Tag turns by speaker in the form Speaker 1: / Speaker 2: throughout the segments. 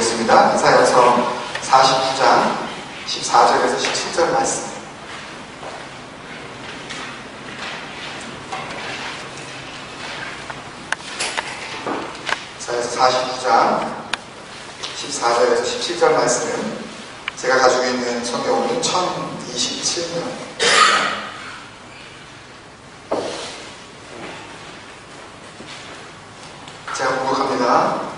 Speaker 1: 보겠습니다. 이사야서 49장 14절에서 17절 말씀. 이사야서 49장 14절에서 17절 말씀은 제가 가지고 있는 성경은 1027년. 제가 공독합니다.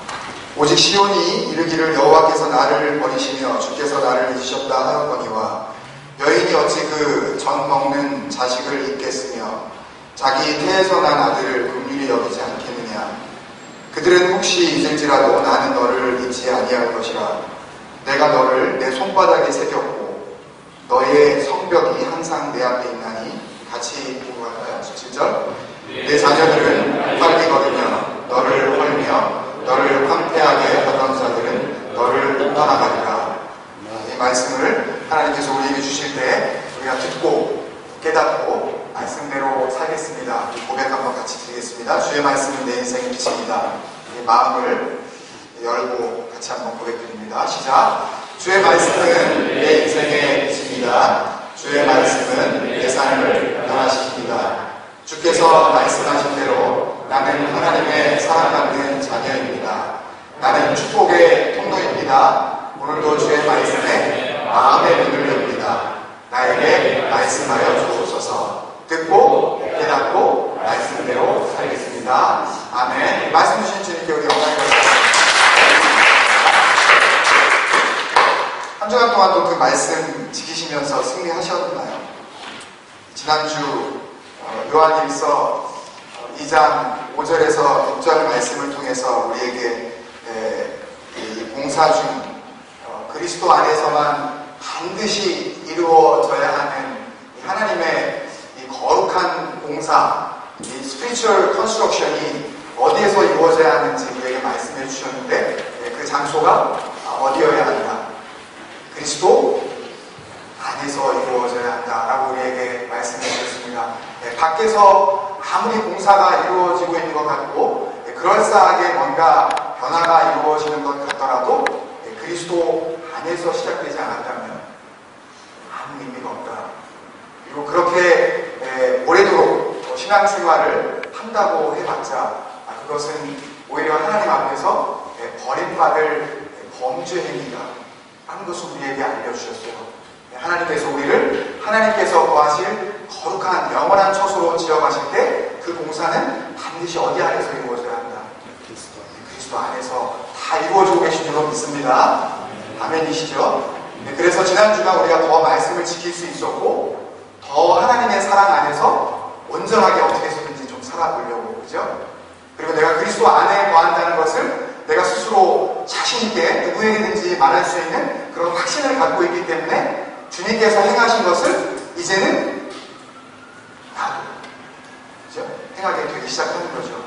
Speaker 1: 오직 시온이 이르기를 여호와께서 나를 버리시며 주께서 나를 잊으셨다 하였거니와 여인이 어찌 그 젖 먹는 자식을 잊겠으며 자기 태에서 난 아들을 긍휼히 여기지 않겠느냐. 그들은 혹시 잊을지라도 나는 너를 잊지 아니할 것이라. 내가 너를 내 손바닥에 새겼고 너의 성벽이 항상 내 앞에 있나니. 같이 보고 갈까요? 17절. 내 자녀들은 빨리 걸으며 너를 헐며 너를 황폐하게 하던 자들은 너를 떠나가리라. 이 말씀을 하나님께서 우리에게 주실 때 우리가 듣고 깨닫고 말씀대로 살겠습니다. 고백 한번 같이 드리겠습니다. 주의 말씀은 내 인생의 빛입니다. 마음을 열고 같이 한번 고백드립니다. 시작. 주의 말씀은 내 인생의 빛입니다. 주의 말씀은 내 삶을 변화시킵니다. 주께서 말씀하신 대로 나는 하나님의 사랑받는 자녀입니다. 나는 축복의 통로입니다. 오늘도 주의 말씀에 마음의 문을 엽니다. 나에게 말씀하여 주옵소서. 듣고 깨닫고 말씀대로 살겠습니다. 아멘. 말씀 주신 주님께 우리 영광을 드립니다. 한 주간 동안도 그 말씀 지키시면서 승리하셨나요? 지난주 요한일서 2장 5절에서 6절 말씀을 통해서 우리에게 이 봉사 중 그리스도 안에서만 반드시 이루어져야 하는 하나님의 이 거룩한 봉사, 이 스피리추얼 컨스트럭션이 어디에서 이루어져야 하는지 우리에게 말씀해 주셨는데 그 장소가 어디여야 한다? 그리스도 안에서 이루어져야 한다라고 우리에게 말씀해 주셨습니다. 밖에서 아무리 봉사가 이루어지고 있는 것 같고 그럴싸하게 뭔가 변화가 이루어지는 것 같더라도 그리스도 안에서 시작되지 않았다면 아무 의미가 없다. 그리고 그렇게 오래도록 신앙생활을 한다고 해봤자 그것은 오히려 하나님 앞에서 버림받을 범죄 행위다 하는 것을 우리에게 알려주셨어요. 하나님께서 우리를 하나님께서 거하실 거룩한 영원한 처소로 지어가실 때 그 봉사는 반드시 어디 안에서 이루어져야 한다. 그리스도 안에서 다 이루어지고 계신 줄로 믿습니다. 아멘이시죠? 그래서 지난주간 우리가 더 말씀을 지킬 수 있었고 더 하나님의 사랑 안에서 온전하게 어떻게 해서든지 좀 살아보려고, 그죠? 그리고 내가 그리스도 안에 거한다는 것을 내가 스스로 자신있게 누구에게든지 말할 수 있는 그런 확신을 갖고 있기 때문에 주님께서 행하신 것을 이제는 나도, 그죠? 행하게 되기 시작하는 거죠.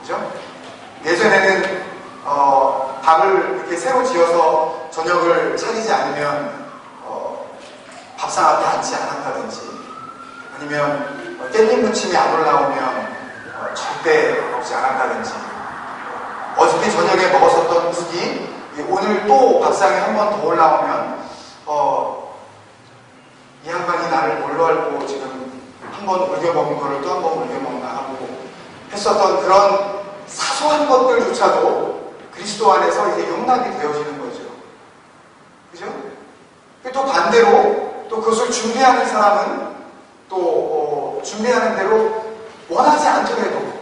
Speaker 1: 그죠? 예전에는 밥을 이렇게 새로 지어서 저녁을 차리지 않으면 밥상 앞에 앉지 않았다든지 아니면 깻잎 무침이 안 올라오면 절대 먹지 않았다든지 어저께 저녁에 먹었었던 국이 오늘 또 밥상에 한 번 더 올라오면 이 양반이 나를 뭘로 알고 지금 한 번 울겨먹은 거를 또 한 번 울겨먹나 하고 했었던 그런 사소한 것들조차도 그리스도 안에서 이제 용납이 되어지는 거죠. 그죠? 또 반대로 또 그것을 준비하는 사람은 또 준비하는 대로 원하지 않더라도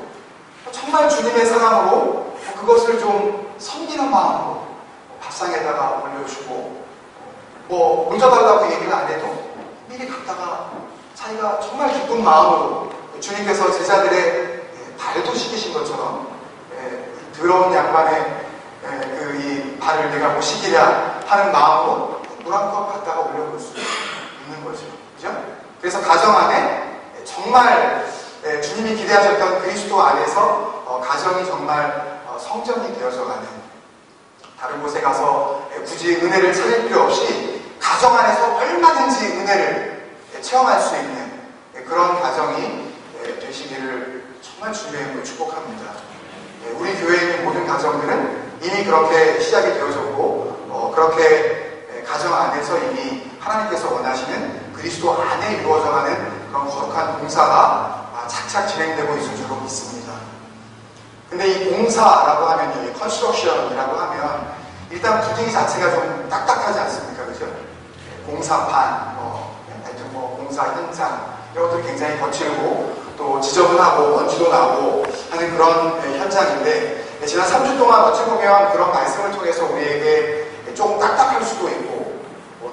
Speaker 1: 정말 주님의 사랑으로 그것을 좀 섬기는 마음으로 밥상에다가 올려주고 묻어달라고 얘기를 안 해도 미리 갖다가 자기가 정말 기쁜 마음으로 주님께서 제자들의 발도 씻기신 것처럼 더러운 양반의 이 발을 내가 못 씻기랴 하는 마음으로 물 한 컵 갖다가 올려볼 수 있는 거죠. 그죠? 그래서 가정 안에 정말 주님이 기대하셨던 그리스도 안에서 가정이 정말 성전이 되어져 가는, 다른 곳에 가서 굳이 은혜를 찾을 필요 없이 가정 안에서 얼마든지 은혜를 체험할 수 있는 그런 가정이 되시기를 정말 주님의 축복합니다. 우리 교회에 있는 모든 가정들은 이미 그렇게 시작이 되어졌고 그렇게 가정 안에서 이미 하나님께서 원하시는 그리스도 안에 이루어져가는 그런 거룩한 봉사가 착착 진행되고 있을 줄로 믿습니다. 근데 이 봉사라고 하면요, 이 컨스트럭션이라고 하면 일단 분위기 자체가 좀 딱딱하지 않습니까? 그죠? 공사판, 하여튼 공사 현장 이런 것들이 굉장히 거칠고 또 지저분하고 먼지도 나고 하는 그런 현장인데, 지난 3주 동안 어찌 보면 그런 말씀을 통해서 우리에게 조금 딱딱할 수도 있고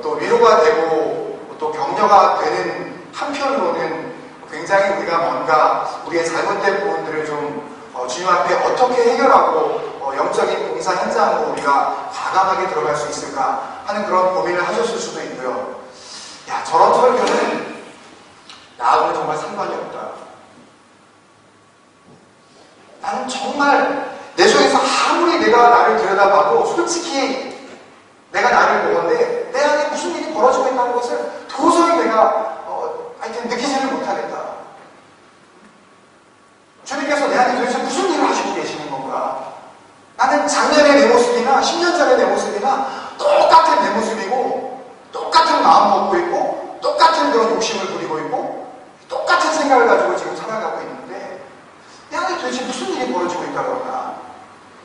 Speaker 1: 또 위로가 되고 또 격려가 되는 한편으로는 굉장히 우리가 뭔가 우리의 잘못된 부분들을 좀 주님 앞에 어떻게 해결하고 영적인 봉사 현장으로 우리가 과감하게 들어갈 수 있을까 하는 그런 고민을 하셨을 수도 있고요. 야, 저런 설교는 나하고는 정말 상관이 없다. 나는 정말 내 속에서 아무리 내가 나를 들여다봐도 솔직히 내가 나를 보건데 내 안에 무슨 일이 벌어지고 있다는 것을 도저히 내가 하여튼 느끼지를 못하겠다. 주님께서 내 안에 도대체 무슨 일을 하시고 계시는 건가? 나는 작년의 내 모습이나 10년 전의 내 모습이나 똑같은 내 모습이고 똑같은 마음 먹고 있고 똑같은 그런 욕심을 부리고 있고 똑같은 생각을 가지고 지금 살아가고 있는데 내 안에 도대체 무슨 일이 벌어지고 있다고 하나?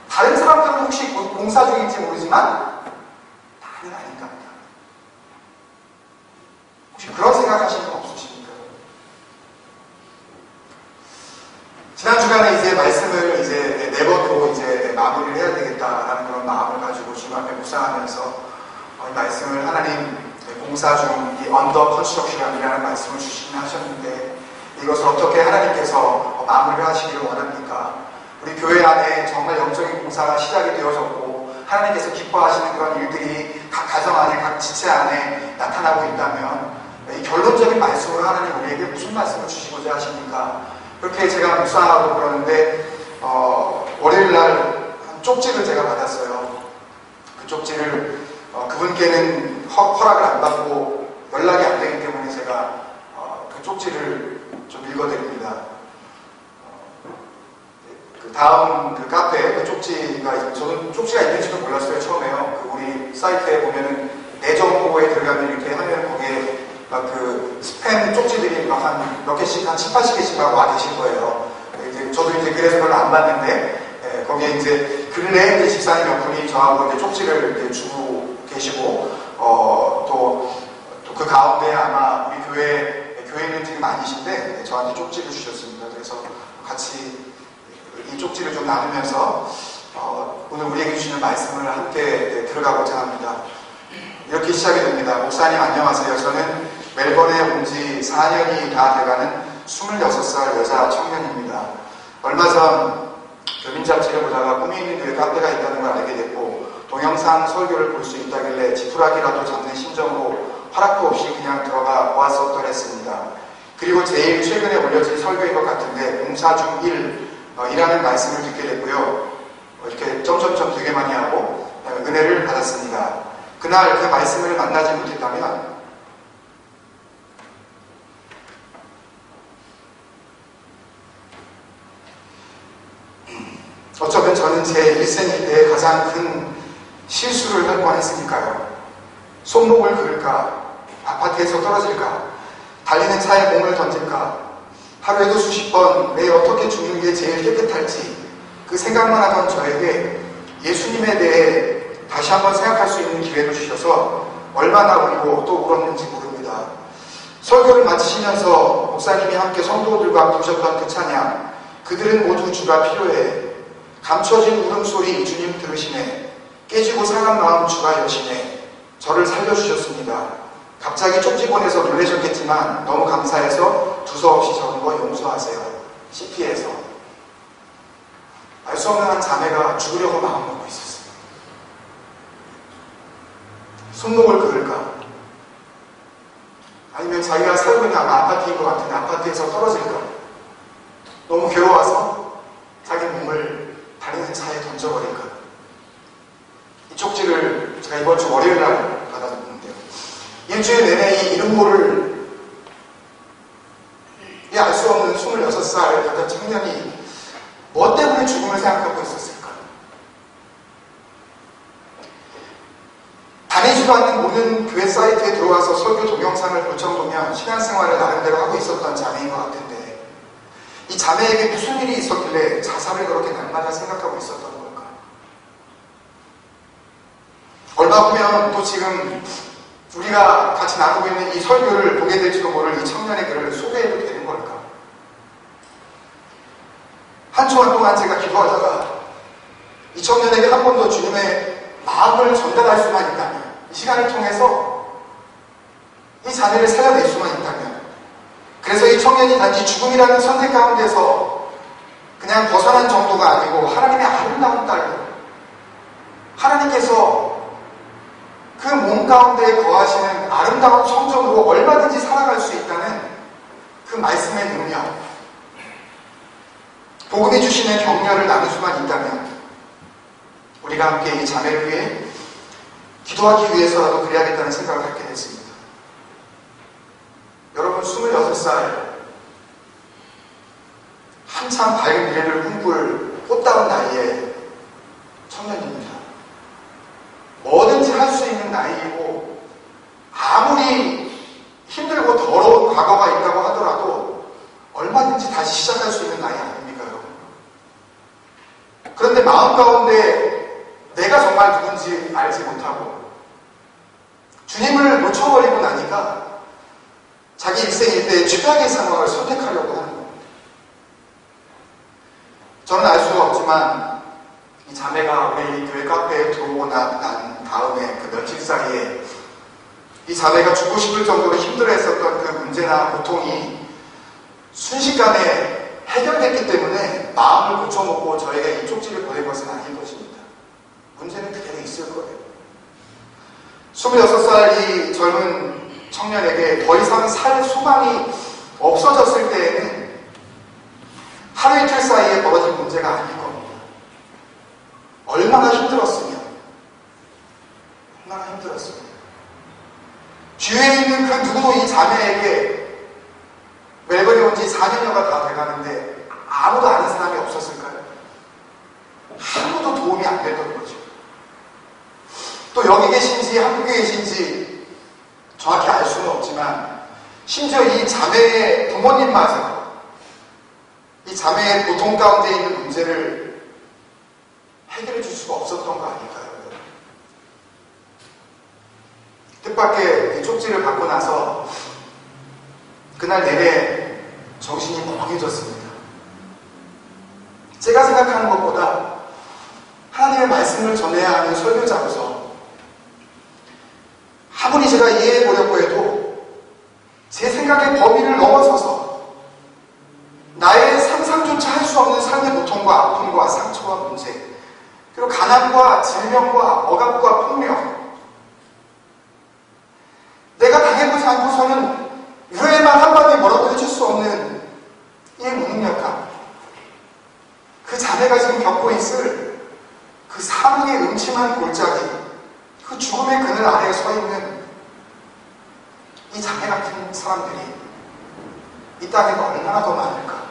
Speaker 1: 다른 사람들은 혹시 봉사 중인지 모르지만 나는 아닌가 보다. 혹시 그런 생각하시는 분 없으십니까? 지난 주간에 이제 말씀을 이제 네 번으로 이제 마무리를 해야 되겠다라는 그런 마음을 가지고 주님 앞에 묵상하면서 이 말씀을 하나님 봉사 중 이 언더 컨스트럭션이라는 말씀을 주시긴 하셨는데 이것을 어떻게 하나님께서 마무리를 하시기를 원합니까? 우리 교회 안에 정말 영적인 봉사가 시작이 되어졌고 하나님께서 기뻐하시는 그런 일들이 각 가정 안에 각 지체 안에 나타나고 있다면 이 결론적인 말씀으로 하나님 우리에게 무슨 말씀을 주시고자 하십니까? 그렇게 제가 묵상하고 그러는데 월요일날 쪽지를 제가 받았어요. 그 쪽지를 그분께는 허락을 안 받고 연락이 안 되기 때문에 제가 그 쪽지를 좀 읽어드립니다. 그 다음 그 카페 그 쪽지가 저는 쪽지가 있는지도 몰랐어요. 처음에요. 그 우리 사이트에 보면은 내정보에 들어가면 이렇게 하면 거기에 막 그 스팸 쪽지들이 막 한 몇 개씩 한 7, 80개씩 막 와 계실 거예요. 이제 저도 이제 그래서 별로 안 봤는데 거기에 이제 근래에 집사님 몇 분이 저하고 이제 쪽지를 이렇게 주고 계시고 또 그 가운데 아마 우리 교회인들이 많으신데 저한테 쪽지를 주셨습니다. 그래서 같이 이 쪽지를 좀 나누면서 오늘 우리에게 주시는 말씀을 함께 들어가고자 합니다. 이렇게 시작이 됩니다. 목사님 안녕하세요. 저는 멜번에 온 지 4년이 다 돼가는 26살 여자 청년입니다. 얼마 전 교민 잡지를 보다가 꿈이 있는 교회 카페가 있다는 걸 알게 됐고 동영상 설교를 볼 수 있다길래 지푸라기라도 잡는 심정으로 허락도 없이 그냥 들어가 보았었더랬습니다. 그리고 제일 최근에 올려진 설교인 것 같은데 봉사 중 1이라는 말씀을 듣게 됐고요. 이렇게 점점점 되게 많이 하고 은혜를 받았습니다. 그날 그 말씀을 만나지 못했다면 어쩌면 저는 제 일생일 때 가장 큰 실수를 할 뻔했으니까요. 손목을 그을까? 아파트에서 떨어질까? 달리는 차에 몸을 던질까? 하루에도 수십 번 매일 어떻게 죽는 게 제일 깨끗할지 그 생각만 하던 저에게 예수님에 대해 다시 한번 생각할 수 있는 기회를 주셔서 얼마나 울고 또 울었는지 모릅니다. 설교를 마치시면서 목사님이 함께 성도들과 부르셨던 그 찬양, 그들은 모두 주가 필요해, 감춰진 울음소리 주님 들으시네, 깨지고 상한 마음 주가 여시네, 저를 살려주셨습니다. 갑자기 쪽지 보내서 놀라셨겠지만 너무 감사해서 두서없이 적은 거 용서하세요. CP에서 알 수 없는 한 자매가 죽으려고 마음먹고 있었어요. 손목을 그을까? 아니면 자기가 살고 있는 아마 아파트인 것 같은데 아파트에서 떨어질까? 너무 괴로워서 자기 몸을 달리는 차에 던져버릴까? 이 쪽지를 제가 이번 주 월요일 날 받았는데요. 일주일 내내 이 이름 모를 알 수 없는 26살 여자 청년이 뭐 때문에 죽음을 생각하고 있었을까? 보이지도 않는 모든 교회 사이트에 들어와서 설교 동영상을 볼 정도면 신앙생활을 나름대로 하고 있었던 자매인 것 같은데, 이 자매에게 무슨 일이 있었길래 자살을 그렇게 날마다 생각하고 있었던 걸까? 얼마 후면 또 지금 우리가 같이 나누고 있는 이 설교를 보게 될지도 모를 이 청년의 글을 소개해도 되는 걸까? 한 주간 동안 제가 기도하다가 이 청년에게 한 번 더 주님의 마음을 전달할 수만 있다면, 이 시간을 통해서 이 자매를 살려낼 수만 있다면, 그래서 이 청년이 단지 죽음이라는 선택 가운데서 그냥 벗어난 정도가 아니고 하나님의 아름다운 딸로, 하나님께서 그 몸 가운데 거하시는 아름다운 성전으로 얼마든지 살아갈 수 있다는 그 말씀의 능력, 복음이 주시는 격려를 나눌 수만 있다면 우리가 함께 이 자매를 위해 기도하기 위해서라도 그래야겠다는 생각을 갖게 됐습니다. 여러분, 26살, 한참 밝은 미래를 꿈꿀 꽃다운 나이의 청년입니다. 뭐든지 할 수 있는 나이이고, 아무리 힘들고 더러운 과거가 있다고 하더라도 얼마든지 다시 시작할 수 있는 나이 아닙니까, 여러분? 그런데 마음 가운데 내가 정말 누군지 알지 못하고 주님을 놓쳐버리고 나니까 자기 일생 일대의 최악의 상황을 선택하려고 하는 겁니다. 저는 알 수가 없지만 이 자매가 우리 교회 카페에 들어오고 난 다음에 그 며칠 사이에 이 자매가 죽고 싶을 정도로 힘들어했었던 그 문제나 고통이 순식간에 해결됐기 때문에 마음을 고쳐먹고 저에게 이 쪽지를 보낸 것은 아닌 것입니다. 문제는 그대로 있을 거예요. 26살 이 젊은 청년에게 더 이상 살 소망이 없어졌을 때에는 하루 이틀 사이에 벌어진 문제가 아닐 겁니다. 얼마나 힘들었으면, 주위에 있는 그 누구도 이 자매에게 멜버른에 온 지 4년여가 다 돼가는데 아무도 아는 사람이 없었을까요? 아무도 도움이 안 됐던 거죠. 또 여기 계신지 한국에 계신지 정확히 알 수는 없지만, 심지어 이 자매의 부모님마저 이 자매의 고통 가운데 있는 문제를 해결해 줄 수가 없었던 거 아닐까요? 뜻밖의 이 쪽지를 받고 나서 그날 내내 정신이 멍해졌습니다. 제가 생각하는 것보다 하나님의 말씀을 전해야 하는 설교자로서 아무리 제가 이해해 보려고 해도 제 생각의 범위를 넘어서서 나의 상상조차 할 수 없는 삶의 고통과 아픔과 상처와 문제, 그리고 가난과 질병과 억압과 폭력, 내가 당해보지 않고서는 교회만 한마디 뭐라고 해줄 수 없는 이 무능력감, 그 자매가 지금 겪고 있을 그 사망의 음침한 골짜기, 그 죽음의 그늘 아래에 서 있는 이 자매 같은 사람들이 이 땅에 얼마나 더 많을까?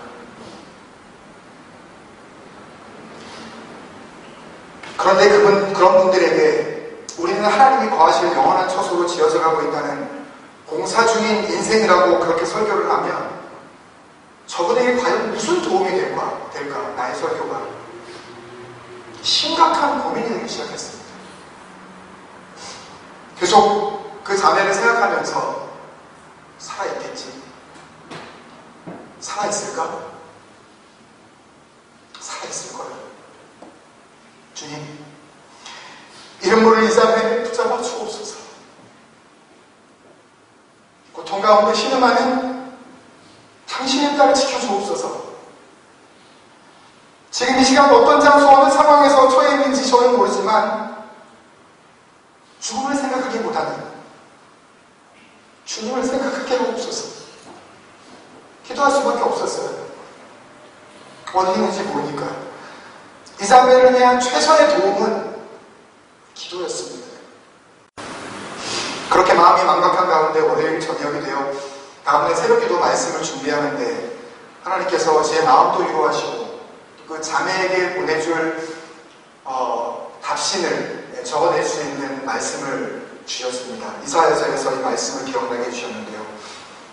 Speaker 1: 그런데 그런 분들에게 우리는 하나님이 거하실 영원한 처소로 지어져 가고 있다는 공사 중인 인생이라고 그렇게 설교를 하면 저분에게 과연 무슨 도움이 될까? 나의 설교가 심각한 고민이 되기 시작했습니다. 계속 그 자매를 생각하면서 살아있겠지? 살아있을까? 살아있을 거야. 주님, 이름 모를 이 자매를 붙잡아 주옵소서. 고통 가운데 신음하는 당신의 딸을 지켜주옵소서. 지금 이 시간 어떤 장소, 어느 상황에서 처해 있는지 저는 모르지만 죽음을 생각하기보다는 주님을 생각하게 하옵소서. 기도할 수밖에 없었어요. 어디 있는지 모르니까요. 이 자매를 위한 최선의 도움은 기도였습니다. 그렇게 마음이 망각한 가운데 월요일 저녁이 되어 다음날 새벽기도 말씀을 준비하는데 하나님께서 제 마음도 위로하시고 그 자매에게 보내줄 답신을 적어낼 수 있는 말씀을 주셨습니다. 이사야서에서 이 말씀을 기억나게 해주셨는데요.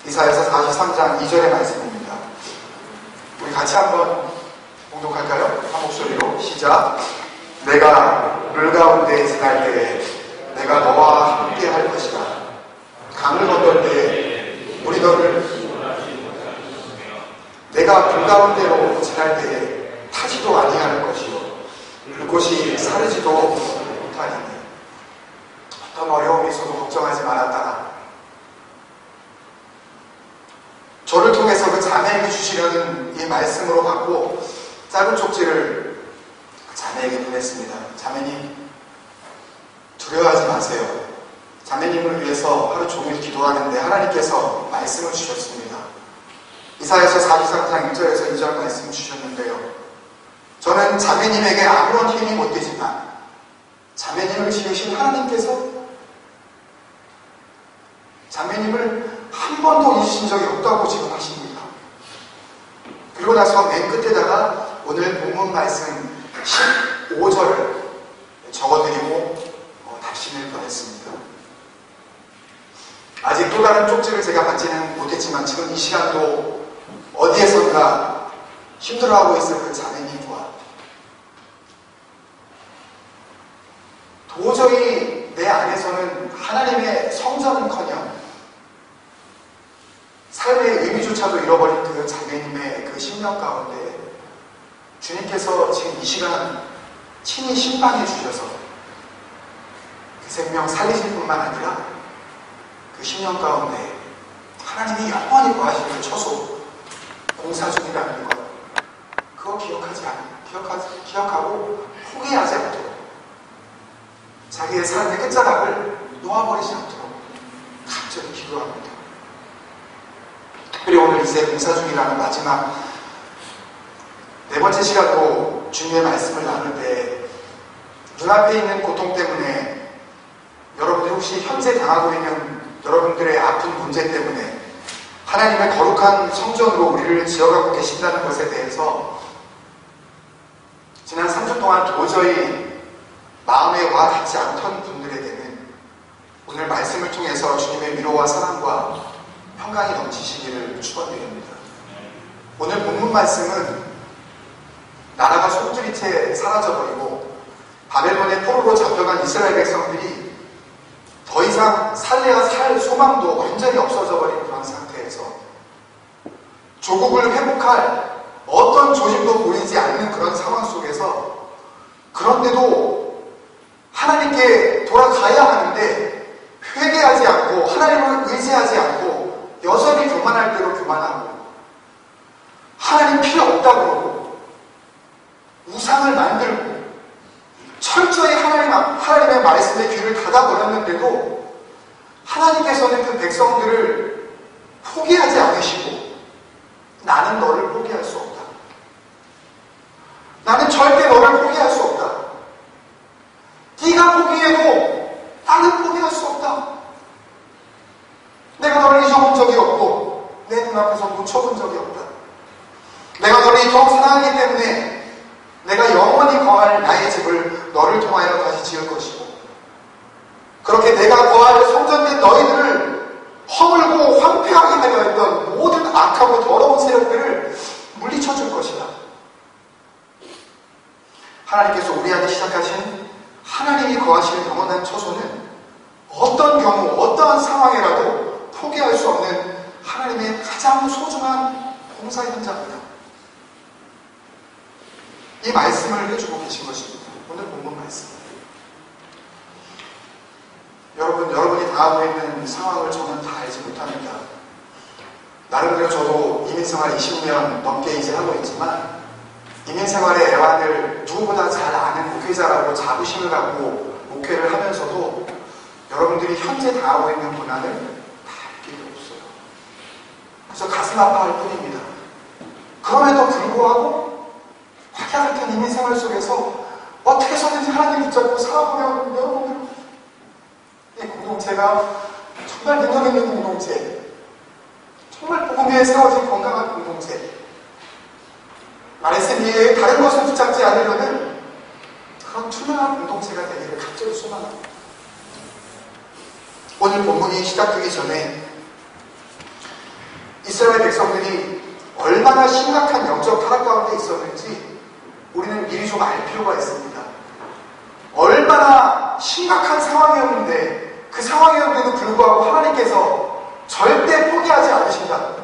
Speaker 1: 이사야서 43장 2절의 말씀입니다. 우리 같이 한번 봉독할까요? 한 목소리로 시작. 내가 물 가운데 지날 때에 내가 너와 함께 할 것이다. 강을 건널 때에 우리 너를 내가 불 가운데로 지날 때에 타지도 아니할 것이요 그곳이 사르지도 못하리니 어떤 어려움이 있어도 걱정하지 말았다가 저를 통해서 그 자매에게 주시려는 이 말씀으로 받고 짧은 쪽지를 자매에게 보냈습니다. 자매님 두려워하지 마세요. 자매님을 위해서 하루 종일 기도하는데 하나님께서 말씀을 주셨습니다. 이사야서 43장 1절에서 2절 말씀 주셨는데요. 저는 자매님에게 아무런 힘이 못 되지만 자매님을 지으신 하나님께서 자매님을 한 번도 잊으신 적이 없다고 지금 하십니다. 그리고 나서 맨 끝에다가 오늘 본문 말씀 15절을 적어드리고 답신을 보냈습니다. 아직 또 다른 쪽지를 제가 받지는 못했지만 지금 이 시간도 어디에선가 힘들어하고 있을 그 자매님과 도저히 내 안에서는 하나님의 성전은커녕 삶의 의미조차도 잃어버린 그 자매님의 그 심령 가운데 주님께서 지금 이 시간 친히 심판해 주셔서 그 생명 살리실 뿐만 아니라 그 심령 가운데 하나님이 영원히 거하시는 그 처소 공사 중이라는 것 그거 기억하고 포기하지 않도록 자기의 삶의 끝자락을 놓아버리지 않도록 간절히 기도합니다. 특별히 오늘 이제 공사 중이라는 마지막 네 번째 시간도 주님의 말씀을 나눌 때 눈앞에 있는 고통 때문에 여러분들이 혹시 현재 당하고 있는 여러분들의 아픈 문제 때문에 하나님의 거룩한 성전으로 우리를 지어가고 계신다는 것에 대해서 지난 3주 동안 도저히 마음에 와 닿지 않던 분들에게는 오늘 말씀을 통해서 주님의 위로와 사랑과 평강이 넘치시기를 축원드립니다. 오늘 본문 말씀은 나라가 손들이 채 사라져버리고 바벨론의 포로로 잡혀간 이스라엘 백성들이 더 이상 살래야 살 소망도 완전히 없어져 버린 그런 상태에서 조국을 회복할 어떤 조짐도 보이지 않는 그런 상황 속에서 그런데도 하나님께 돌아가야 하는데 회개하지 않고 하나님을 의지하지 않고 여전히 교만할 대로 교만하고 하나님 필요 없다 그러고 우상을 만들고 철저히 하나님의 말씀에 귀를 닫아버렸는데도 하나님께서는 그 백성들을 포기하지 않으시고 나는 너를 포기할 수 없다. 나는 절대 너를 포기할 수 없다. 네가 포기해도 나는 포기할 수 없다. 내가 너를 잊어본 적이 없고 내 눈앞에서 놓쳐본 적이 없다. 내가 너를 더욱 사랑하기 때문에 내가 영원히 거할 나의 집을 너를 통하여 다시 지을 것이고 그렇게 내가 거할 성전된 너희들을 허물고 황폐하게 하려 했던 모든 악하고 더러운 세력들을 물리쳐 줄 것이다. 하나님께서 우리 안에 시작하신 하나님이 거하시는 영원한 처소는 어떤 경우 어떠한 상황이라도 포기할 수 없는 하나님의 가장 소중한 공사 현장입니다. 이 말씀을 해주고 계신 것입니다. 오늘 본문 말씀. 여러분이 당하고 있는 상황을 저는 다 알지 못합니다. 나름대로 저도 이민생활 20년 넘게 이제 하고 있지만 이민생활의 애환을 누구보다 잘 아는 목회자라고 자부심을 갖고 목회를 하면서도 여러분들이 현재 당하고 있는 고난을 다 알 길이 없어요. 그래서 가슴 아파할 뿐입니다. 그럼에도 불구하고 화기가 같은 이민생활 속에서 어떻게 해서든지 하나님 붙잡고 살아보려는 여러분들 이 공동체가 정말 능력 있는 공동체, 정말 복음 위에 세워진 건강한 공동체, 말씀 위에 다른 것을 붙잡지 않으려는 그런 투명한 공동체가 되기를 갑자기 소망합니다. 오늘 본문이 시작되기 전에 이스라엘 백성들이 얼마나 심각한 영적 타락 가운데 있었는지 우리는 미리 좀 알 필요가 있습니다. 얼마나 심각한 상황이었는데 그 상황이었는데도 불구하고 하나님께서 절대 포기하지 않으신다.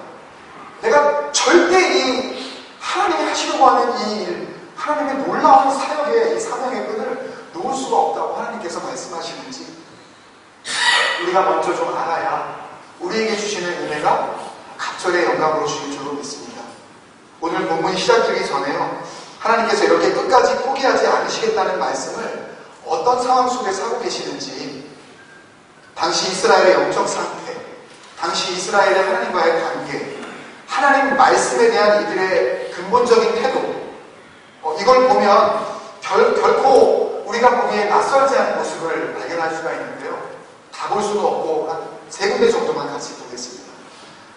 Speaker 1: 내가 절대 이 하나님이 하시려고 하는 이 일, 하나님의 놀라운 사역의 이 사명의 끈을 놓을 수가 없다고 하나님께서 말씀하시는지 우리가 먼저 좀 알아야 우리에게 주시는 은혜가 갑절의 영광으로 주일 줄로 믿습니다. 오늘 본문이 시작되기 전에요, 하나님께서 이렇게 끝까지 포기하지 않으시겠다는 말씀을 어떤 상황 속에서 하고 계시는지, 당시 이스라엘의 영적 상태, 당시 이스라엘의 하나님과의 관계, 하나님 말씀에 대한 이들의 근본적인 태도, 이걸 보면 결코 우리가 보기에 낯설지 않은 모습을 발견할 수가 있는데요. 다 볼 수도 없고 한 3군데 정도만 같이 보겠습니다.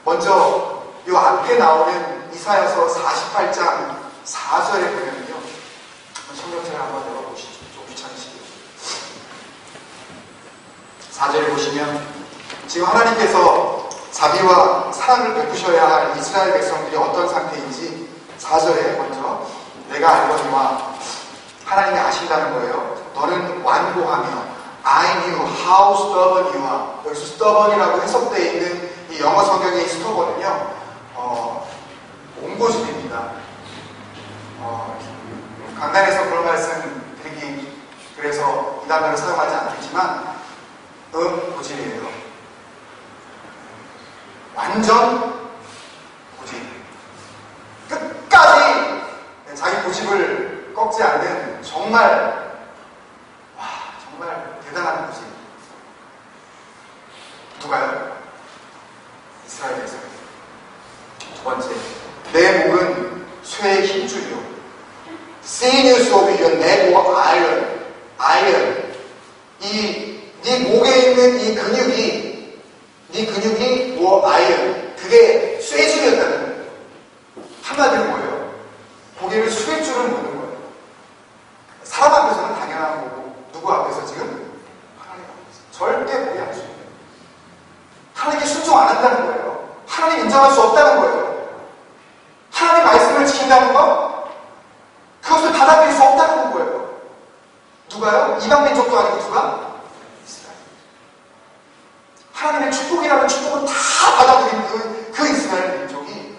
Speaker 1: 먼저 이 앞에 나오는 이사야서 48장 4절에 보면요, 성경책을 한번 열어보시죠. 좀 귀찮으시게요. 4절에 보시면 지금 하나님께서 자비와 사랑을 베푸셔야 할 이스라엘 백성들이 어떤 상태인지 4절에 먼저 내가 알거니와 하나님이 아신다는 거예요. 너는 완고하며 I knew how stubborn you are. 여기서 stubborn이라고 해석되어 있는 이 영어 성경의 stubborn은요, 옹고심입니다. 강단에서 그런 말씀 드리기 그래서 이 단어를 사용하지 않겠지만 고질이에요. 완전 고집. 끝까지 자기 고집을 꺾지 않는 정말 대단한 고집. 누가요? 이스라엘에서. 두 번째, 내 목은 쇠의 힘줄이요. sinews of your neck or iron. 네 목에 있는 이 근육이 or iron. 그게 쇠줄이었다는 거예요. 한마디로 뭐예요? 고개를 쇠줄을 놓는 거예요. 사람 앞에서는 당연한 거고, 누구 앞에서 지금? 하나님 앞에서. 절대 고개 안 숙여요. 하나님께 순종 안 한다는 거예요. 하나님 인정할 수 없다는 거예요. 하나님 말씀을 지킨다는 건 그것을 받아들일 수 없다는 거예요. 누가요? 이방 민족도 아니고 누가? 이스라엘. 하나님의 축복이라는 축복을 다 받아들인 그 이스라엘 민족이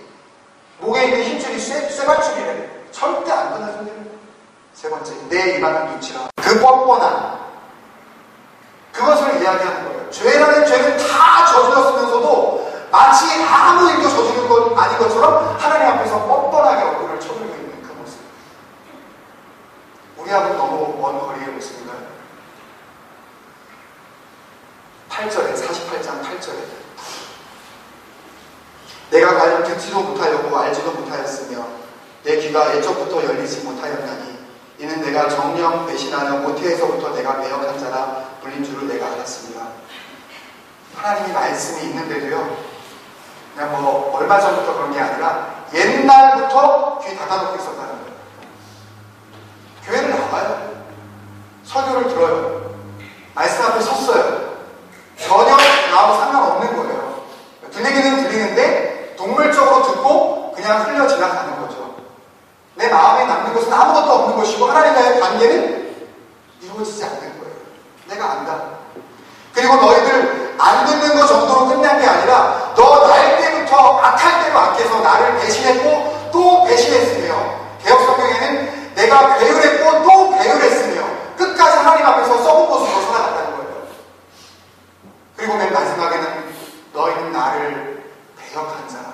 Speaker 1: 목에 있는 힘줄이 쇠발줄이래. 절대 안 끊어진대요. 세 번째, 내 입안을 놓치라. 그 뻔뻔한 그것을 이야기하는 거예요. 죄라는 죄를 다 저질렀으면서도 마치 아무 일도 저지른 것 아닌 것처럼 하나님 앞에서 뻔뻔하게 얼굴을 쳐들고 있는 그 모습. 우리하고는 너무 먼 거리에 있습니다. 8절에 48장 8절에 내가 과연 듣지도 못하였고 알지도 못하였으며 내 귀가 애초부터 열리지 못하였나니 이는 내가 정령 배신하여 모태에서부터 내가 배역한 자라 불린 줄을 내가 알았습니다. 하나님이 말씀이 있는데도요, 그냥 얼마 전부터 그런 게 아니라 옛날부터 귀 닫아놓고 있었다는 거예요. 교회를 나와요. 설교를 들어요. 말씀 앞에 섰어요. 전혀 나하고 상관없는 거예요. 들리기는 들리는데 동물적으로 듣고 그냥 흘려 지나가는 거죠. 내 마음에 남는 것은 아무것도 없는 것이고 하나님과의 관계는 이루어지지 않는 거예요. 내가 안다. 그리고 너희들 안 듣는 것 정도로 끝난 게 아니라 너 날 때부터 악할 대로 악해서 나를 배신했고 또 배신했으며, 개역성경에는 내가 배율했고 또 배율했으며 끝까지 하나님 앞에서 썩은 모습으로 살아갔다는 거예요. 그리고 맨 마지막에는 너희는 나를 배역한 자,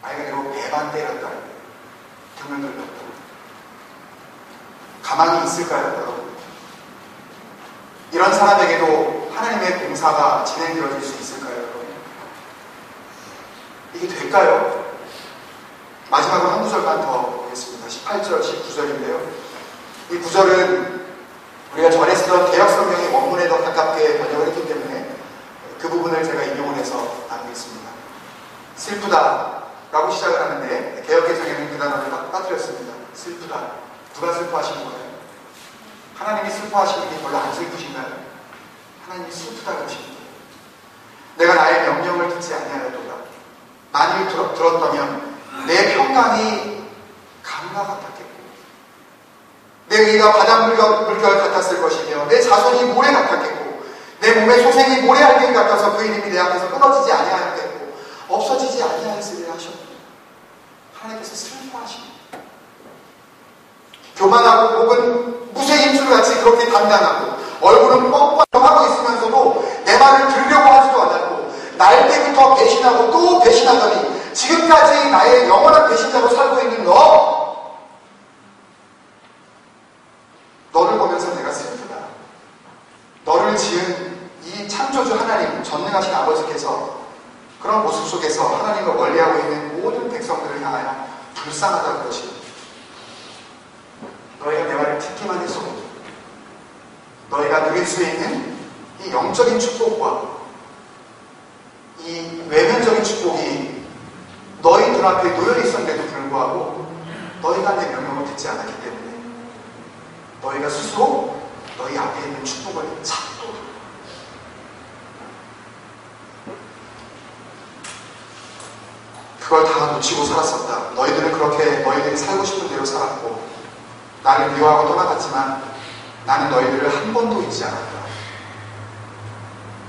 Speaker 1: 말 그대로 배반 때렸다. 등을 돌렸다. 가만히 있을까요, 여러분? 이런 사람에게도 하나님의 공사가 진행되어질 수 있을까요, 여러분? 이게 될까요? 마지막으로 한 구절만 더 보겠습니다. 18절, 19절인데요. 이 구절은 우리가 전에 쓰던 개역성경의 원문에 더 가깝게 번역을 했기 때문에 그 부분을 제가 인용을 해서 나누겠습니다. 슬프다 라고 시작을 하는데 개역개정에는 그 단어를 빠뜨렸습니다. 슬프다. 누가 슬퍼하시는 거예요? 하나님이 슬프다 그러십니다. 내가 나의 명령을 듣지 아니하였도다. 만일 들었다면 내 평강이 강과 같았겠고 내 의가 바닷물결 같았을 것이며 내 자손이 모래 같았겠고 내 몸의 소생이 모래알갱이 같아서 그 이름이 내 앞에서 끊어지지 아니하였겠고 없어지지 아니하였으리라 하셨습니다. 하나님께서 슬퍼하십니다. 교만하고 혹은 무쇠 힘줄같이 그렇게 단단하고 얼굴은 뻥뻥하고 있으면서도 내 말을 들으려고 하지도 않았고 날 때부터 배신하고 또 배신하더니 지금까지 나의 영원한 배신자로 살고 있는 너를 보면서 내가 슬프다. 너를 지은 이 창조주 하나님, 전능하신 아버지께서 그런 모습 속에서 하나님을 멀리하고 있는 모든 백성들을 향하여 불쌍하다 그러십니다. 너희가 내 말을 듣기만 했어도 너희가 누릴 수 있는 이 영적인 축복과 이 외면적인 축복이 너희 눈앞에 놓여 있었는데도 불구하고 너희가 내 명령을 듣지 않았기 때문에 너희가 스스로 너희 앞에 있는 축복을 찾고 그걸 다 놓치고 살았었다. 너희들은 그렇게 너희들이 살고 싶은 대로 살았고 나를 미워하고 떠나갔지만 나는 너희들을 한 번도 잊지 않았다.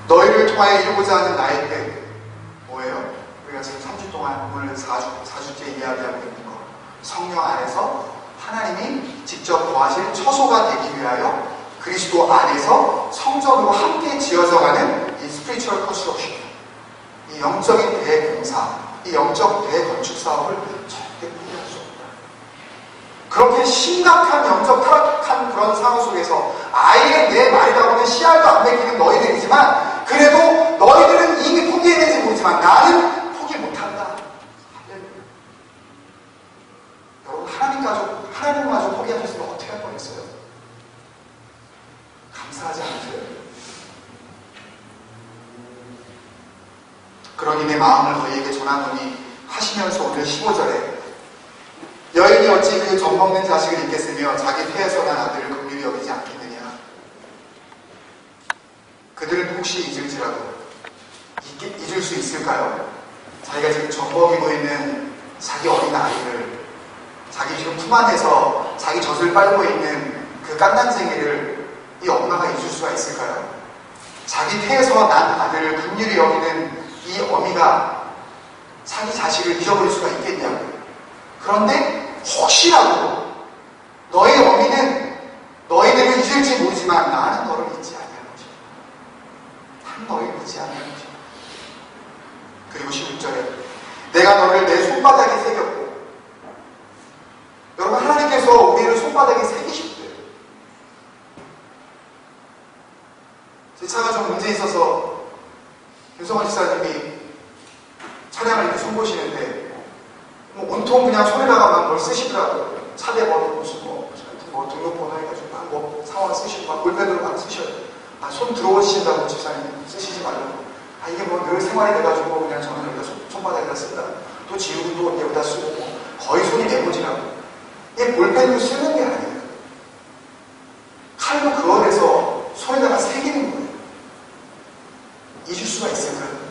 Speaker 1: 너희를 통하여 이루고자 하는 나의 뜻 뭐예요? 우리가 지금 3주 동안 오늘 4주째 이야기하고 있는 것 성령 안에서 하나님이 직접 거하실 처소가 되기 위하여 그리스도 안에서 성전으로 함께 지어져가는 이 스피리추얼 컨스트럭션, 이 영적인 대공사, 이 영적 대건축 사업을 절대 포기할 수 없다. 그렇게 심각한 영적 타락한 그런 상황 속에서 아예 내 말이라고는 씨알도 안 맥히는 너희들이지만 그래도 너희들은 이미 포기했는지 모르지만 나는 포기 못한다. 여러분 하나님마저 포기하셨으면 어떻게 할 뻔했어요? 감사하지 않으세요? 그러니 내 마음을 너희에게 전하노니 하시면서 오늘 15절에 여인이 어찌 그 젖먹는 자식을 잊겠으며 자기 폐에서 난 아들을 긍휼히 여기지 않겠느냐. 그들은 혹시 잊을지라도 잊을 수 있을까요? 자기가 지금 젖먹이고 있는 자기 어린 아이를 자기 지금 품 안에서 자기 젖을 빨고 있는 그 깐난쟁이를 이 엄마가 잊을 수가 있을까요? 자기 폐에서 난 아들을 긍휼히 여기는 이 어미가 자기 자식을 잊어버릴 수가 있겠냐고. 그런데 혹시라도 너희 어미는 너희들을 잊을지 모르지만 나는 너를 잊지 아니할 것이다. 나는 너희를 잊지 아니할 것이다. 그리고 16절에 내가 너를 내 손바닥에 새겼고 여러분 하나님께서 우리를 손바닥에 새기셨대요. 제 차가 좀 문제 있어서 윤성원 지사님이 차량을 이렇게 손보시는데 온통 그냥 손에다가 막 뭘 쓰시더라고요. 차대 번호 무슨 뭐 등록번호 해가지고 막 뭐 상황 쓰시고 막 볼펜으로 막 쓰셔요. 손 들어오신다고 집사님 쓰시지 말라고. 이게 뭐 늘 생활이 돼가지고 그냥 저는 여기다 손바닥에다 쓴다. 또 지우고 또 여기다 쓰고 거의 손이 메모지라고. 이게 볼펜으로 쓰는 게 아니에요. 칼로 그어내서 손에다가 새기는 거예요. 잊을 수가 있을까요?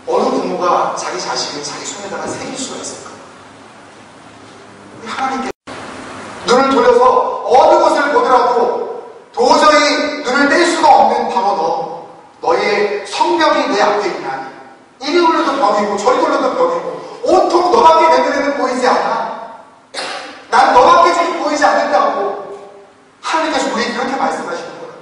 Speaker 1: 어느 부모가 자기 자식을 자기 손에다가 새길 수가 있을까? 하나님께 눈을 돌려서 어느 곳을 보더라도 도저히 눈을 뗄 수가 없는 바로 너의 성벽이 내 앞에 있나니 이리 돌려도 벽이고 저리 돌려도 벽이고 온통 너밖에 내 눈에는 보이지 않아. 난 너밖에 지금 보이지 않는다고 하나님께서 우리에게 그렇게 말씀하시는 거예요.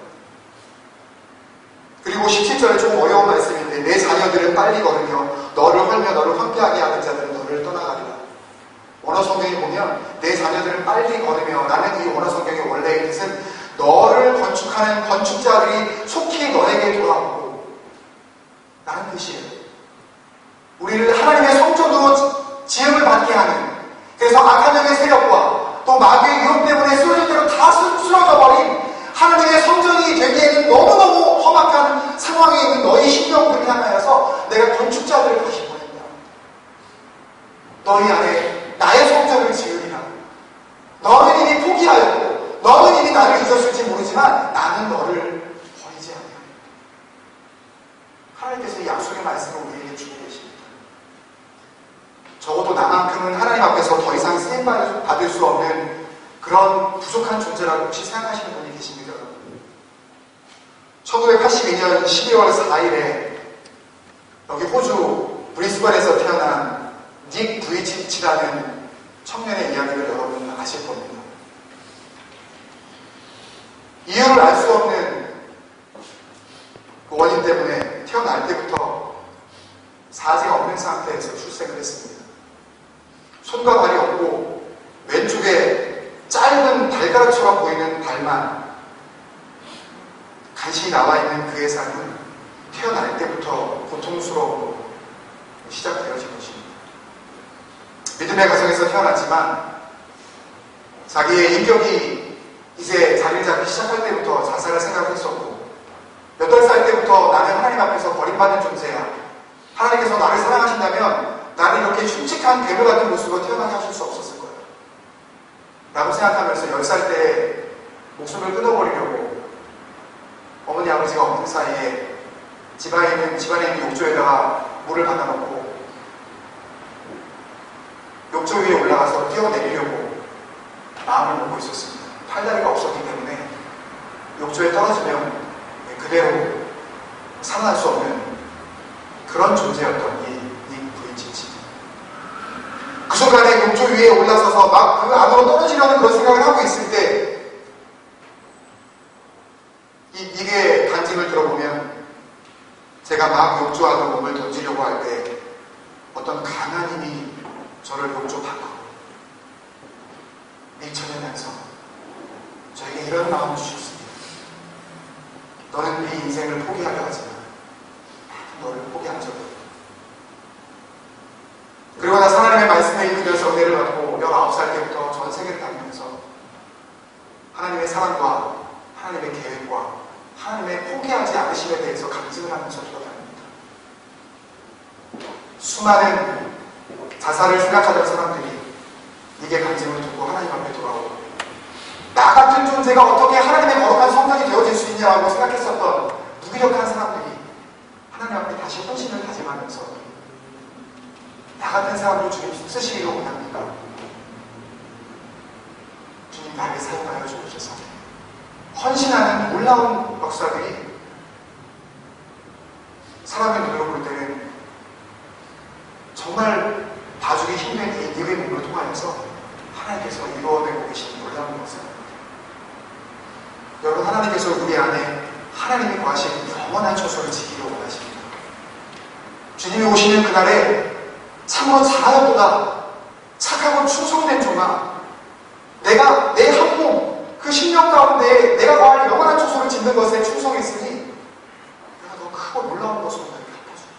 Speaker 1: 그리고 17절에 좀 어려운 말씀인데 내 자녀들은 빨리 걸으며 너를 헐며 너를 황폐하게 하는 자들은 너를 떠나가리라. 원어 성경에 보면 내 자녀들은 빨리 걸으며 라는 이 원어 성경의 원래의 뜻은 너를 건축하는 건축자들이 속히 너에게 돌아오고 라는 뜻이에요. 우리를 하나님의 성전으로 지음을 받게 하는, 그래서 악한 영의 세력과 또 마귀의 유혹 때문에 쓰러진 대로 다 쓰러져 버린 하나님의 성전이 되기에는 너무너무 험악한 상황에 있는 너희 심령들을 향하여서 내가 건축자들을 다시 보낸다. 너희 안에 나의 성전을 지으리라. 너는 이미 포기하였고 너는 이미 나를 잊었을지 모르지만 나는 너를 버리지 않아. 하나님께서 이 약속의 말씀을 우리에게 주고 계십니다. 적어도 나만큼은 하나님 앞에서 더 이상 쓰임받을 수 없는 그런 부족한 존재라고 혹시 생각하시는 분이 계십니까? 1982년 12월 4일에 여기 호주 브리스번에서 태어난 닉 부이치치라는 청년의 이야기를 여러분 아실 겁니다. 이유를 알 수 없는 그 원인 때문에 태어날 때부터 사지가 없는 상태에서 출생을 했습니다. 손과 발이 없고 왼쪽에 짧은 발가락처럼 보이는 발만 간신히 나와 있는 그의 삶은 태어날 때부터 고통스러움으로 시작되어진 것입니다. 믿음의 가정에서 태어났지만 자기의 인격이 이제 자리를 잡기 시작할 때부터 자살을 생각했었고 8살 때부터 나는 하나님 앞에서 버림받은 존재야. 하나님께서 나를 사랑하신다면 나를 이렇게 흉측한 괴물 같은 모습으로 태어나게 하실 수 없었을 거예요. 라고 생각하면서 10살 때 목숨을 끊어버리려고 어머니 아버지가 없는 사이에 집안에 있는 욕조에다가 물을 받아놓고 욕조 위에 올라가서 뛰어내리려고 마음을 먹고 있었습니다. 팔다리가 없었기 때문에 욕조에 떨어지면 그대로 살아날 수 없는 그런 존재였던 닉 부이치치. 그 순간에 욕조 위에 올라서서 막 그 안으로 떨어지려는 그런 생각을 하고 있을 때 이게 간증을 들어보면 제가 막 욕조 안으로 몸을 던지려고 할 때 어떤 강한 힘이 저를 욕조 밖으로 밀쳐내면서 저에게 이런 마음을 주셨습니다. 너는 네 인생을 포기하려 하지만 너를 포기하지 않아. 그리고 나서 하나님의 말씀에 읽으면서 은혜를 받고 19살 때부터 전 세계를 다니면서 하나님의 사랑과 하나님의 계획과 하나님의 포기하지 않으심에 대해서 간증을 하면서 돌아다닙니다. 수많은 자살을 생각하던 사람들이 이게 간증을 듣고 하나님 앞에 돌아오고 나 같은 존재가 어떻게 하나님의 거룩한 성전이 되어질 수 있냐고 생각했었던 무기력한 사람들이 하나님 앞에 다시 헌신을 다짐하면서 나 같은 사람들 주님 쓰시기를 원합니까? 주님 나를 사용하여 주옵소서. 헌신하는 놀라운 역사들이 사람의 눈으로 볼 때는 정말 봐주기 힘든 이 닉의 몸을 통하여서 하나님께서 이루어내고 계시는 놀라운 역사입니다. 여러분, 하나님께서 우리 안에 하나님이 구하신 영원한 처소를 지키기를 원하십니다. 주님이 오시는 그날에 참으로 잘하였도다 착하고 충성된 종아, 내가 내 한 몸 그 10년 가운데 내가 구할 영원한 처소를 짓는 것에 충성했으니 내가 더 크고 놀라운 것으로 너에게 갚아주리라.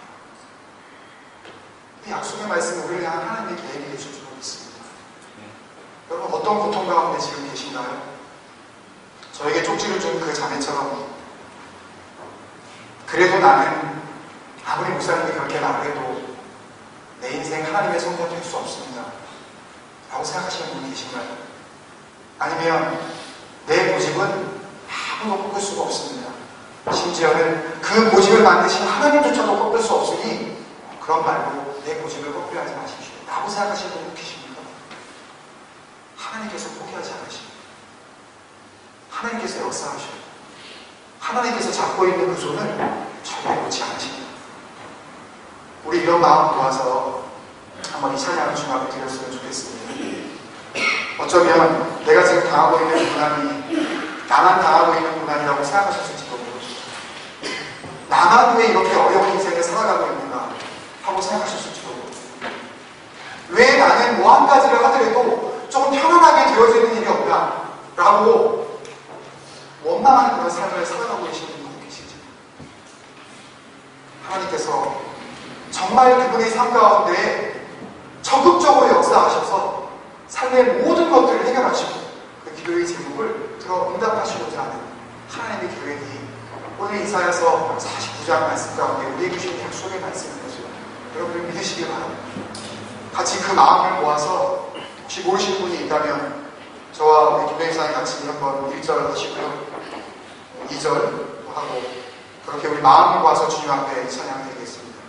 Speaker 1: 이 약속의 말씀은 우리를 향한 하나님의 계획이 되실 줄 믿습니다. 여러분, 어떤 고통 가운데 지금 계신가요? 저에게 쪽지를 준 그 자매처럼 그래도 나는 아무리 목사님이 그렇게 말을 해도 내 인생 하나님의 성전이 될 수 없습니다 라고 생각하시는 분이 계신가요? 아니면 내 모집은 아무도 꺾을 수가 없습니다. 심지어는 그 모집을 만드신 하나님조차도 꺾을 수 없으니 그런 말로 내 모집을 꺾으려 하지 마십시오 라고 생각하시는 분이 계십니까? 하나님께서 포기하지 않으십니다. 하나님께서 역사하셔요. 하나님께서 잡고 있는 그 손을 절대 놓지 않으십니다. 우리 이런 마음 모아서 한번 이 찬양을 주님 앞에 드렸으면 좋겠습니다. 어쩌면 내가 지금 당하고 있는 고난이 나만 당하고 있는 고난이라고 생각하셨을지도 모르겠습니다. 나만 왜 이렇게 어려운 인생을 살아가고 있는가 하고 생각하셨을지도 모르겠습니다. 왜 나는 뭐 한 가지를 하더라도 조금 편안하게 되어지는 일이 없나 라고 원망하는 그런 삶을 살아가고 계시는 분이 계시지. 하나님께서 정말 그분의 삶 가운데 적극적으로 역사하셔서 삶의 모든 것들을 해결하시고 그 기도의 제목을 들어 응답하시고자 하는 하나님의 계획이 오늘 이사야서 49장 말씀 가운데 우리에게 주신 약속의 말씀인 것을 여러분들 믿으시길 바랍니다. 같이 그 마음을 모아서 혹시 모르시는 분이 있다면 저와 우리 김동희 사님 같이 한번 1절 하시고요 2절 하고 그렇게 우리 마음 모아서 주님 앞에 찬양드리겠습니다.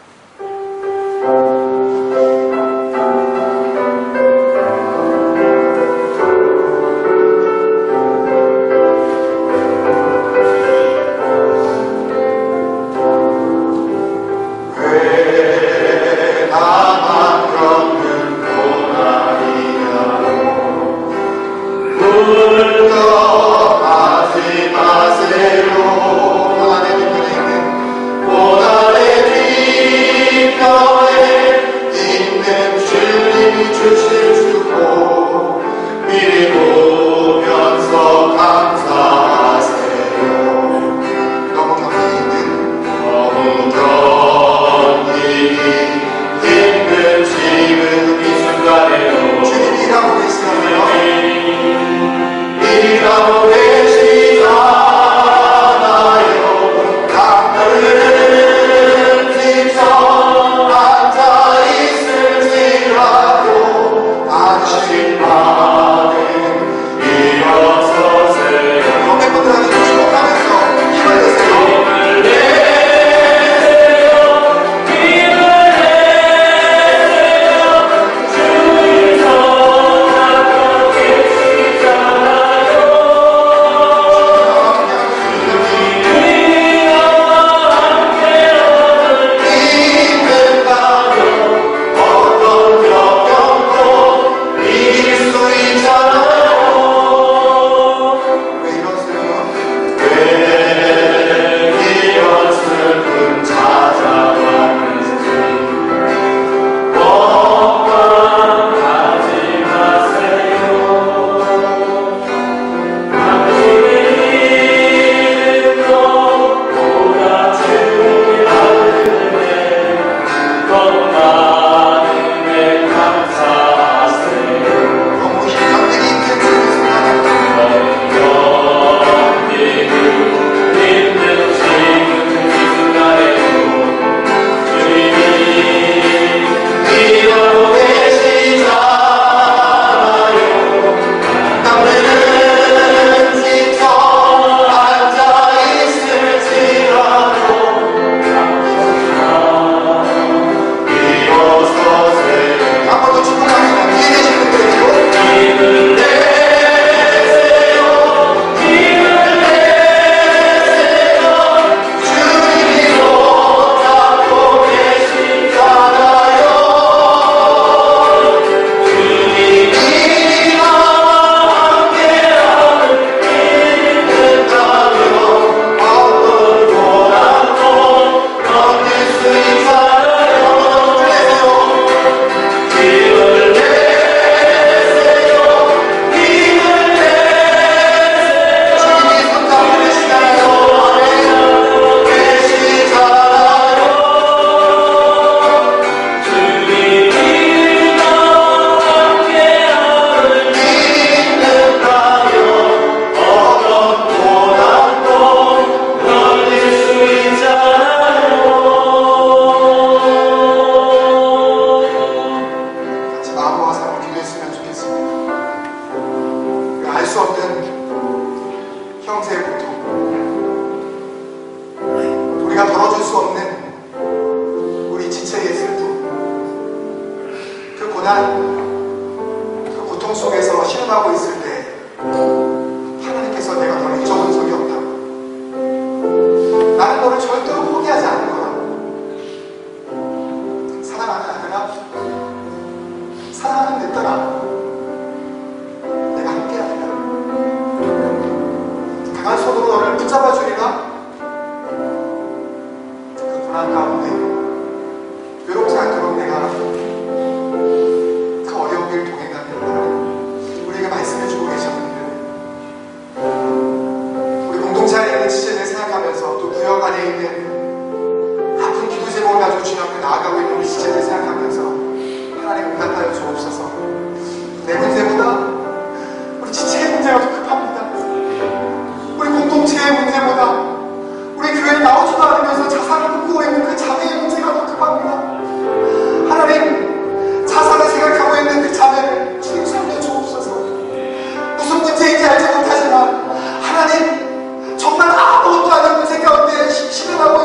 Speaker 2: 문제인지 알지 못하지만 하나님 정말 아무것도 아닌 문제 가운데 심심하고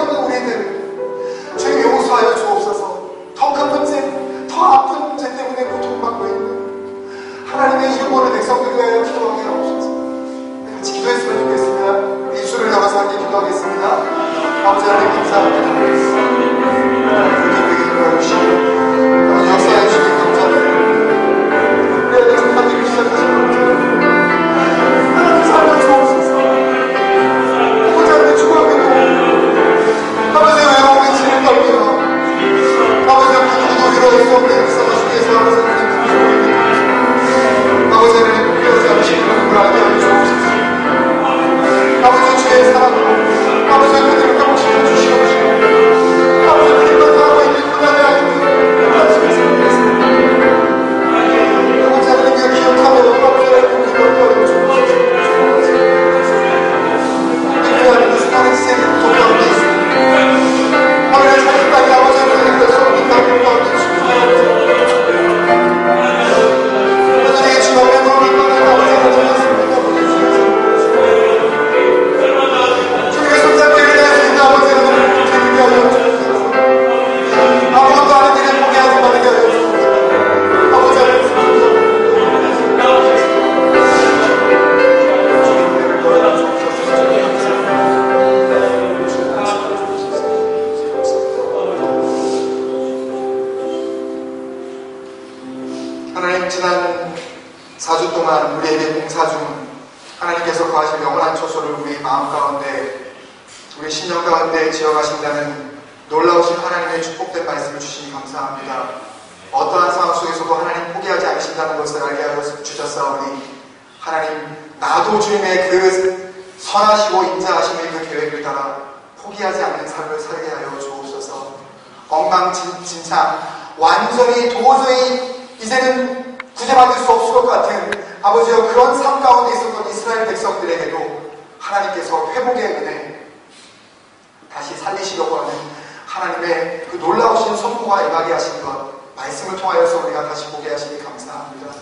Speaker 1: 아버지 하나님 감사합니다. 우리에게 도와주시고 아버지 역사해 주시기 감사합니다. 우리 아들 축하드리기 시작하신 하나님 삶을 주옵소서. 아버지 하나님 죽어가고 아버지 외로움에 진을 떨며 아버지 누구도 이루어질 수 없는 역사가 주께서 아버지 아버지 하나님 깨어지 않으시는 것을 알게 하여 주옵소서. 아버지 주의 사랑으로 아버지 그들을 회복시켜 주시옵시고 아버지 그들만 하고 있는 고난의 아이들 말씀을 살리겠습니다. 아버지 하나님께 기억하며 아버지 하나님 기억하여 주옵소서. 하나님 수많은 세계를 도와주고 있습니다. 아버지 자신까지 아버지 하나님 그래서 민감을 도와주시옵소서. 나중에 주님의 눈을 떠나 아버지 하나님 아무것도 아는 일을 포기하지 말게 하여 주옵소서. 아버지 하나님 지난 4주 동안 우리에게 봉사 중 하나님께서 거하실 영원한 초소를 우리 마음 가운데 우리 신령 가운데 지어가신다는 놀라우신 하나님의 축복된 말씀을 주시니 감사합니다. 어떠한 상황 속에서도 하나님 포기하지 않으신다는 것을 알게 하여 주셨사오니 하나님 나도 주님의 그 선하시고 인자하심의 그 계획을 따라 포기하지 않는 삶을 살게 하여 주옵소서. 엉망진창 완전히 도저히 이제는 구제받을 수 없을 것 같은 아버지여 그런 삶 가운데 있었던 이스라엘 백성들에게도 하나님께서 회복의 은혜 다시 살리시려고 하는 하나님의 그 놀라우신 선포가 임하게 하신 것 말씀을 통하여서 우리가 다시 보게 하시니 감사합니다.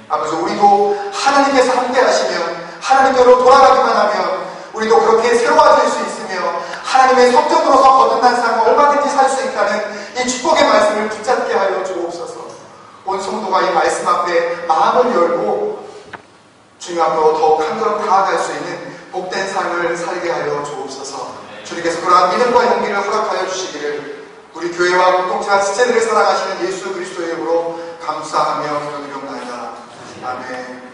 Speaker 1: 아버지 우리도 하나님께서 함께 하시면 하나님께로 돌아가기만 하면 우리도 그렇게 새로워질 수 있으며 하나님의 성전으로서 거듭난 삶을 얼마든지 살 수 있다는 이 축복의 말씀을 붙잡게 하여 주옵소서. 온 성도가 이 말씀 앞에 마음을 열고 주님 앞으로 더욱 한 걸음 다가갈 수 있는 복된 삶을 살게 하여 주옵소서. 주님께서 그러한 믿음과 용기를 허락하여 주시기를 우리 교회와 공동체와 지체들을 사랑하시는 예수 그리스도의 이름으로 감사하며 기도드리옵나이다. 아멘.